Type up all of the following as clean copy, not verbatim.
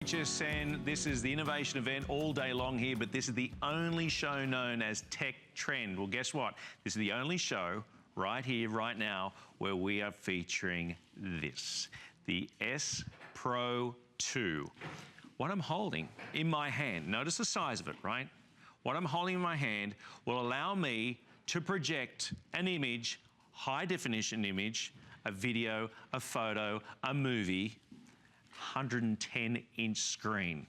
HSN, this is the innovation event all day long here, but this is the only show known as Tech Trend. Well, guess what? This is the only show right here, right now, where we are featuring this, the S Pro 2. What I'm holding in my hand, notice the size of it, right? What I'm holding in my hand will allow me to project an image, high definition image, a video, a photo, a movie, 110-inch screen.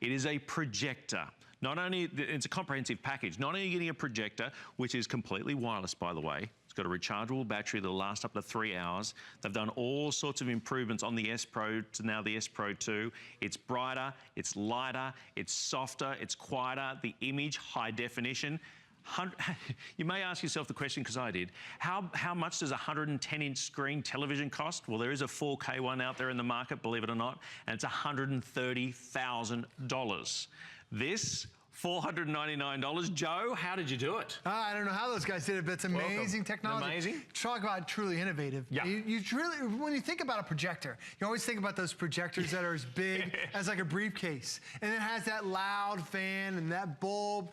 It is a projector. Not only, it's a comprehensive package. Not only are you getting a projector, which is completely wireless, by the way. It's got a rechargeable battery that'll last up to 3 hours. They've done all sorts of improvements on the S Pro to now the S Pro 2. It's brighter, it's lighter, it's softer, it's quieter. The image, high definition. You may ask yourself the question, because I did, how much does a 110-inch screen television cost? Well, there is a 4K one out there in the market, believe it or not, and it's $130,000. This, $499. Joe, how did you do it? I don't know how those guys did it, but it's amazing technology. Amazing. Talk about truly innovative. Yeah. You truly, when you think about a projector, you always think about those projectors that are as big as like a briefcase. And it has that loud fan and that bulb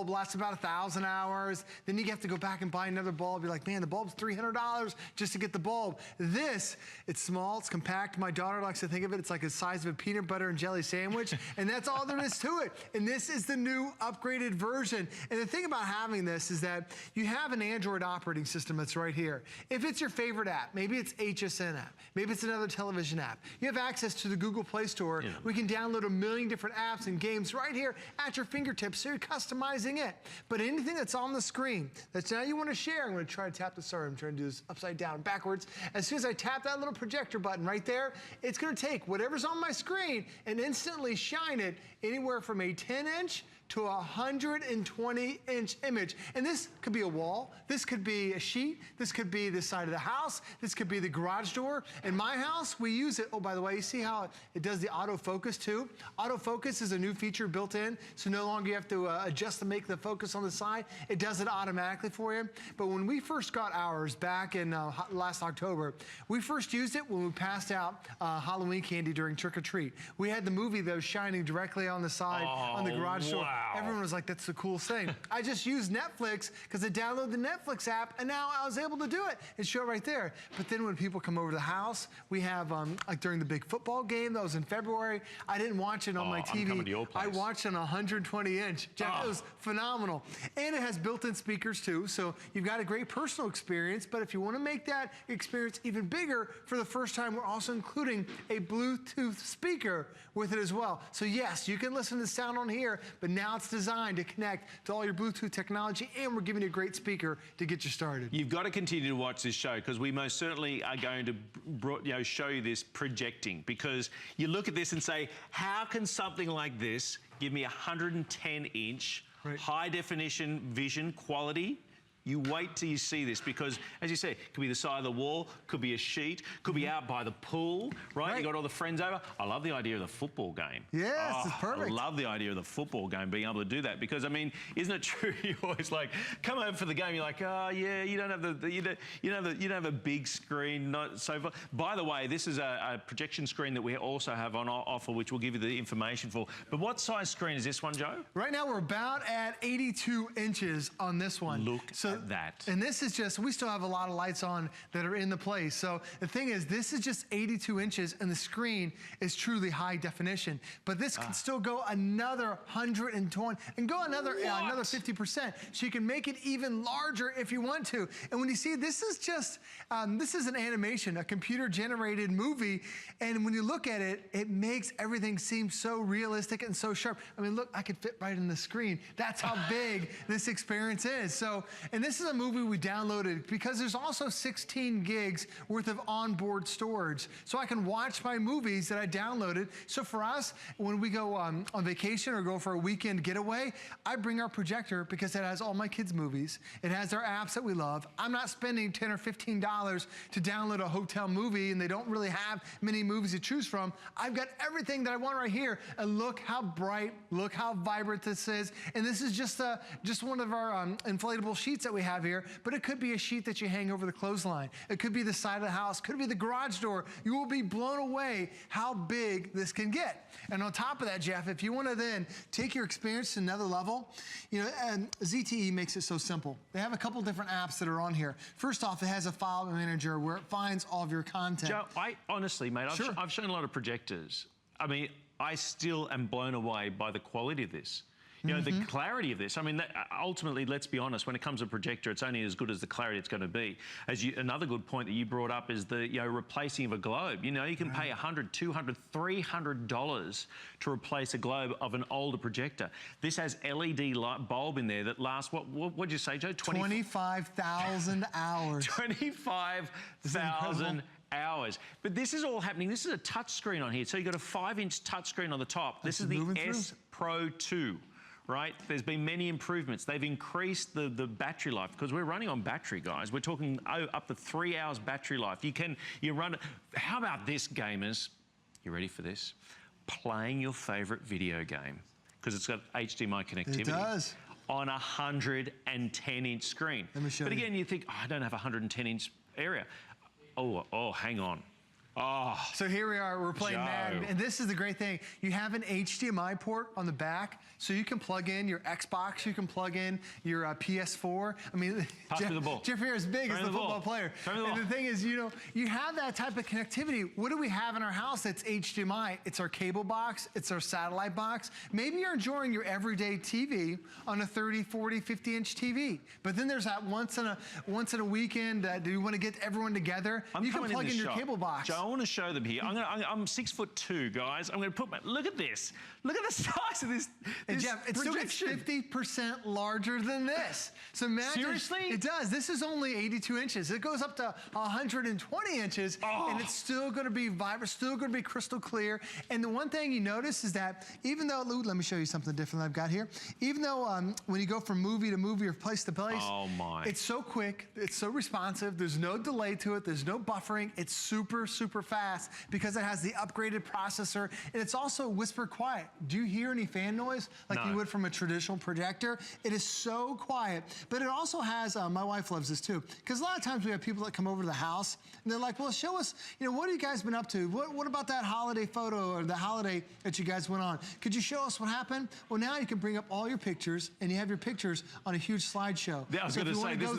lasts about 1,000 hours. Then you have to go back and buy another bulb. You're like, man, the bulb's $300 just to get the bulb. This, it's small, it's compact. My daughter likes to think of it, it's like the size of a peanut butter and jelly sandwich. And that's all there is to it. And this is the new upgraded version. And the thing about having this is that you have an Android operating system that's right here. If it's your favorite app, maybe it's HSN app, maybe it's another television app, you have access to the Google Play Store. Yeah. We can download 1 million different apps and games right here at your fingertips, so you're customizing it. But anything that's on the screen that's now you want to share, I'm going to try to tap this, sorry, I'm trying to do this upside down, backwards. As soon as I tap that little projector button right there, it's going to take whatever's on my screen and instantly shine it anywhere from a 10-inch to a 120-inch image. And this could be a wall, this could be a sheet, this could be the side of the house, this could be the garage door. In my house, we use it, oh, by the way, you see how it does the autofocus too? Autofocus is a new feature built in, so no longer you have to adjust to make the focus on the side. It does it automatically for you. But when we first got ours back in last October, we first used it when we passed out Halloween candy during Trick or Treat. We had the movie that was shining directly on the side on the garage door. Wow. Everyone was like, that's the coolest thing. I just used Netflix because I downloaded the Netflix app and now I was able to do it and show it right there. But then when people come over to the house, we have, like during the big football game that was in February, I didn't watch it on my TV. I'm coming to your place. I watched it on 120-inch. It was phenomenal. And it has built-in speakers too, so you've got a great personal experience, but if you want to make that experience even bigger, for the first time, we're also including a Bluetooth speaker with it as well. So yes, you can listen to the sound on here, but now it's designed to connect to all your Bluetooth technology, and we're giving you a great speaker to get you started. You've got to continue to watch this show, because we most certainly are going to show you this projecting, because you look at this and say, how can something like this give me 110-inch high definition vision quality? You wait till you see this, because, as you say, it could be the side of the wall, could be a sheet, could be out by the pool, right? You got all the friends over. I love the idea of the football game. Yes, it's perfect. I love the idea of the football game, being able to do that, because, I mean, isn't it true? You always like come over for the game. You're like, oh yeah, you don't have you don't have a big screen, not so far. By the way, this is a projection screen that we also have on offer, which we'll give you the information for. But what size screen is this one, Joe? Right now, we're about at 82 inches on this one. Look. So that. And this is just, we still have a lot of lights on that are in the place. So the thing is, this is just 82 inches and the screen is truly high definition. But this can still go another 120 and go another 50%. So you can make it even larger if you want to. And when you see, this is just, this is an animation, a computer generated movie. And when you look at it, it makes everything seem so realistic and so sharp. I mean, look, I could fit right in the screen. That's how big this experience is. So, and this is a movie we downloaded because there's also 16 gigs worth of onboard storage. So I can watch my movies that I downloaded. So for us, when we go on vacation or go for a weekend getaway, I bring our projector because it has all my kids' movies. It has our apps that we love. I'm not spending $10 or $15 to download a hotel movie and they don't really have many movies to choose from. I've got everything that I want right here. And look how bright, look how vibrant this is. And this is just one of our inflatable sheets that that we have here, but it could be a sheet that you hang over the clothesline. It could be the side of the house, could be the garage door. You will be blown away how big this can get. And on top of that, Jeff, if you want to then take your experience to another level, you know, and ZTE makes it so simple. They have a couple different apps that are on here. First off, it has a file manager where it finds all of your content. Joe, I honestly, mate, I've shown a lot of projectors. I mean, I still am blown away by the quality of this. You know, the clarity of this. I mean, ultimately, let's be honest, when it comes to a projector, it's only as good as the clarity it's going to be. Another good point that you brought up is the, you know, replacing of a globe. You know, you can pay $100, $200, $300 to replace a globe of an older projector. This has LED light bulb in there that lasts, what did you say, Joe? 25,000 hours. 25,000 hours. But this is all happening. This is a touch screen on here. So you've got a 5-inch touch screen on the top. This is the S Pro 2. Right? There's been many improvements. They've increased the battery life because we're running on battery, guys. We're talking up to 3 hours battery life. You run it. How about this, gamers? You ready for this? Playing your favorite video game because it's got HDMI connectivity. It does. On a 110-inch screen. Let me show you. But again, you think, oh, I don't have a 110-inch area. Oh, hang on. Oh, so here we are, we're playing Madden, and this is the great thing. You have an HDMI port on the back, so you can plug in your Xbox, you can plug in your PS4. I mean, pass me the ball. Jeff here is big as the football player. And the thing is, you know, you have that type of connectivity. What do we have in our house that's HDMI? It's our cable box, it's our satellite box. Maybe you're enjoying your everyday TV on a 30, 40, 50-inch TV. But then there's that once in a weekend that do you want to get everyone together? You can plug in your cable box. I want to show them here. I'm 6'2", guys. I'm going to put look at this. Look at the size of this. And Jeff, it's still 50% larger than this. So imagine. Seriously? It does. This is only 82 inches. It goes up to 120 inches, and it's still going to be vibrant, still going to be crystal clear. And the one thing you notice is that even though, let me show you something different that I've got here. Even though when you go from movie to movie or place to place, it's so quick, it's so responsive, there's no delay to it, there's no buffering, it's super fast because it has the upgraded processor, and it's also whisper quiet. Do you hear any fan noise like you would from a traditional projector? It is so quiet, but it also has, my wife loves this too, because a lot of times we have people that come over to the house and they're like, well, show us, you know, what have you guys been up to? What about that holiday photo or the holiday that you guys went on? Could you show us what happened? Well, now you can bring up all your pictures and you have your pictures on a huge slideshow. Yeah, I was going to say, this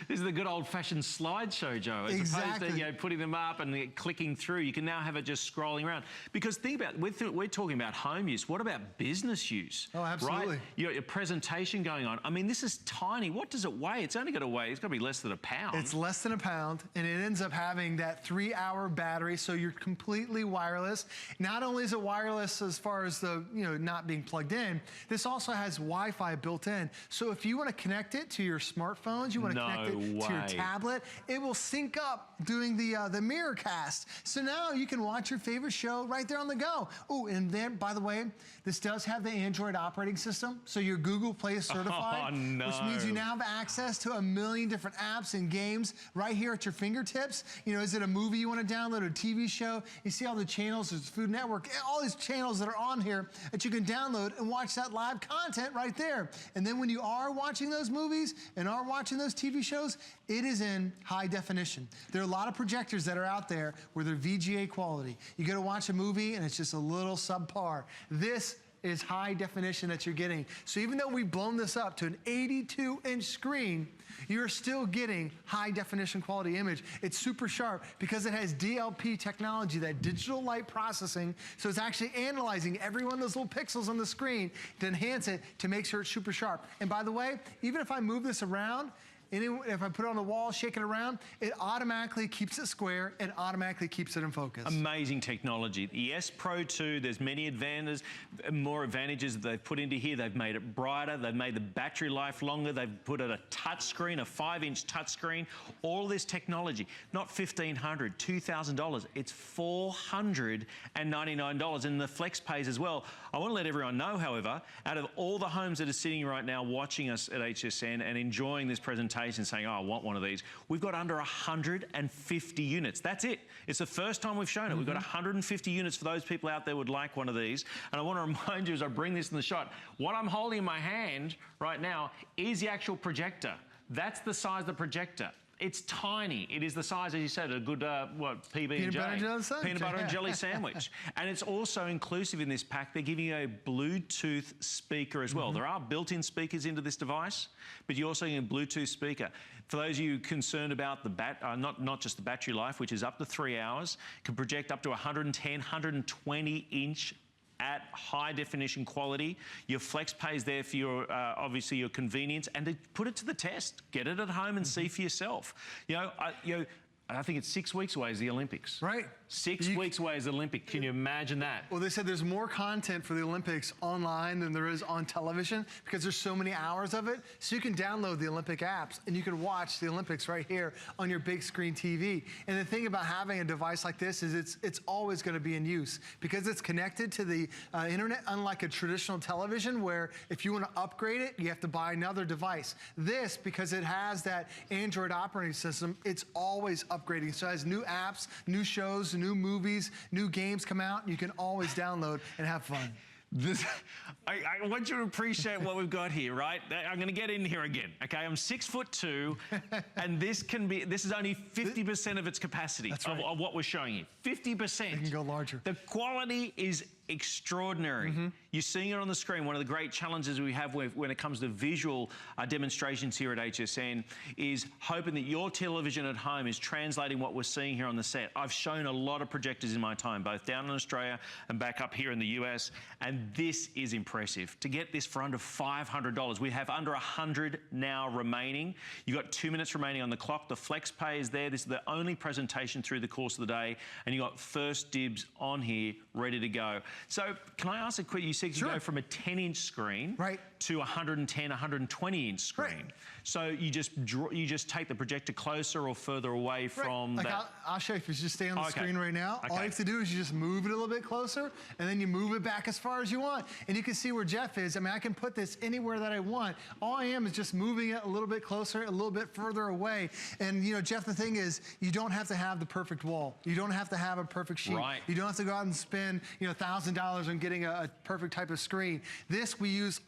is the good old-fashioned slideshow, Joe. As opposed to, you know, putting them up and clicking through. You can now have it just scrolling around. Because think about, we're talking about home use. What about business use? Oh, absolutely. Right? You got your presentation going on. I mean, this is tiny. What does it weigh? It's only got to weigh, it's got to be less than a pound. It's less than a pound, and it ends up having that 3-hour battery, so you're completely wireless. Not only is it wireless as far as the, you know, not being plugged in, this also has Wi-Fi built in. So if you want to connect it to your smartphones, you want to connect it to your tablet, it will sync up doing the mirror cast. So now you can watch your favorite show right there on the go. Oh, and then, by the way, this does have the Android operating system, so you're Google Play certified, which means you now have access to 1 million different apps and games right here at your fingertips. You know, is it a movie you want to download, a TV show? You see all the channels, there's Food Network, all these channels that are on here that you can download and watch that live content right there. And then when you are watching those movies and are watching those TV shows, it is in high definition. There are a lot of projectors that are out there where they're VGA quality. You go to watch a movie and it's just a little subpar. This is high definition that you're getting. So even though we've blown this up to an 82-inch screen, you're still getting high definition quality image. It's super sharp because it has DLP technology, that digital light processing. So it's actually analyzing every one of those little pixels on the screen to enhance it to make sure it's super sharp. And by the way, even if I move this around, if I put it on the wall, shake it around, it automatically keeps it square and automatically keeps it in focus. Amazing technology. The S Pro 2, there's many advantages, more advantages that they've put into here. They've made it brighter. They've made the battery life longer. They've put it a touch screen, a 5-inch touch screen. All this technology, not $1,500, $2,000. It's $499, and the flex pays as well. I want to let everyone know, however, out of all the homes that are sitting right now watching us at HSN and enjoying this presentation, saying, oh, I want one of these, we've got under 150 units. That's it. It's the first time we've shown it. We've got 150 units for those people out there who would like one of these. And I want to remind you as I bring this in the shot, what I'm holding in my hand right now is the actual projector. That's the size of the projector. It's tiny. It is the size, as you said, a good, PB&J? Peanut butter and jelly sandwich. And it's also inclusive in this pack. They're giving you a Bluetooth speaker as well. There are built-in speakers into this device, but you're also getting a Bluetooth speaker. For those of you concerned about the not just the battery life, which is up to 3 hours, can project up to 110, 120 inch at high definition quality. Your flex pay is there for your, obviously your convenience, and to put it to the test. Get it at home and see for yourself. I think it's 6 weeks away is the Olympics. Right. 6 weeks away is the Olympics. Can you imagine that? Well, they said there's more content for the Olympics online than there is on television because there's so many hours of it. So you can download the Olympic apps and you can watch the Olympics right here on your big screen TV. And the thing about having a device like this is it's always going to be in use because it's connected to the internet, unlike a traditional television where if you want to upgrade it, you have to buy another device. This, because it has that Android operating system, it's always upgrading. So as new apps, new shows, new movies, new games come out, you can always download and have fun. I want you to appreciate what we've got here, right? I'm going to get in here again. Okay, I'm 6'2", and this is only 50% of its capacity. That's right. of what we're showing you. 50%. It can go larger. The quality is extraordinary. You're seeing it on the screen. One of the great challenges we have when it comes to visual demonstrations here at HSN is hoping that your television at home is translating what we're seeing here on the set. I've shown a lot of projectors in my time, both down in Australia and back up here in the US, and this is impressive. To get this for under $500, we have under 100 now remaining. You've got 2 minutes remaining on the clock. The flex pay is there. This is the only presentation through the course of the day, and you got first dibs on here, ready to go. So can I ask a quick, you said you go from a 10-inch screen to 110, 120-inch screen. Right. So you just take the projector closer or further away from that. I'll show you if you just stay on the screen right now. All you have to do is you just move it a little bit closer and then you move it back as far as you want. And you can see where Jeff is. I mean, I can put this anywhere that I want. All I am is just moving it a little bit closer, a little bit further away. And you know, Jeff, the thing is, you don't have to have the perfect wall. You don't have to have a perfect sheet. Right. You don't have to go out and spend, $1,000 on getting a perfect type of screen. This we use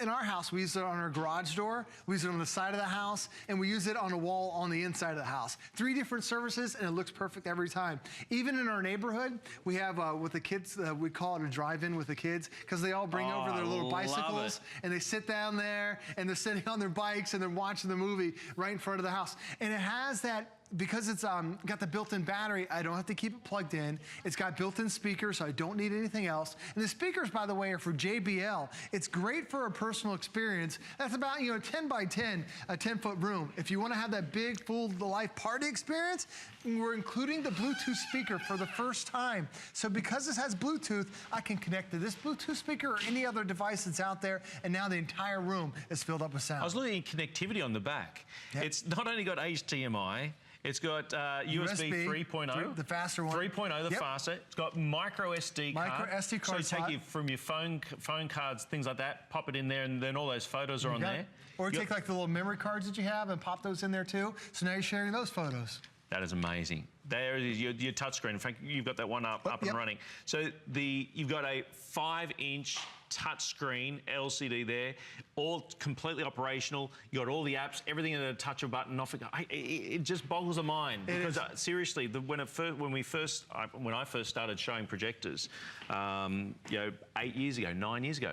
in our house, we use it on our garage door, we use it on the side of the house, and we use it on a wall on the inside of the house. 3 different services, and it looks perfect every time. Even in our neighborhood, we have with the kids, we call it a drive-in with the kids, because they all bring over their little bicycles, and they sit down there, and they're sitting on their bikes, and they're watching the movie right in front of the house. And it has that, because it's got the built-in battery, I don't have to keep it plugged in. It's got built-in speakers, so I don't need anything else. And the speakers, by the way, are for JBL. It's great for a personal experience. That's about 10 by 10, a 10-foot room. If you want to have that big, full-life party experience, we're including the Bluetooth speaker for the first time. So because this has Bluetooth, I can connect to this Bluetooth speaker or any other device that's out there, and now the entire room is filled up with sound. I was looking at connectivity on the back. Yep. It's not only got HDMI, it's got USB 3.0. The faster one. 3.0, the faster. It's got micro SD card. Micro SD card So you take it from your phone cards, things like that, pop it in there, and then all those photos are on there. Or take like the little memory cards that you have and pop those in there too. So now you're sharing those photos. That is amazing. There is your touchscreen. In fact, you've got that one up and running. So you've got a 5-inch touchscreen LCD there, all completely operational. You got all the apps, everything in a touch of a button. Off it just boggles the mind because seriously, when I first started showing projectors, 8 years ago, 9 years ago,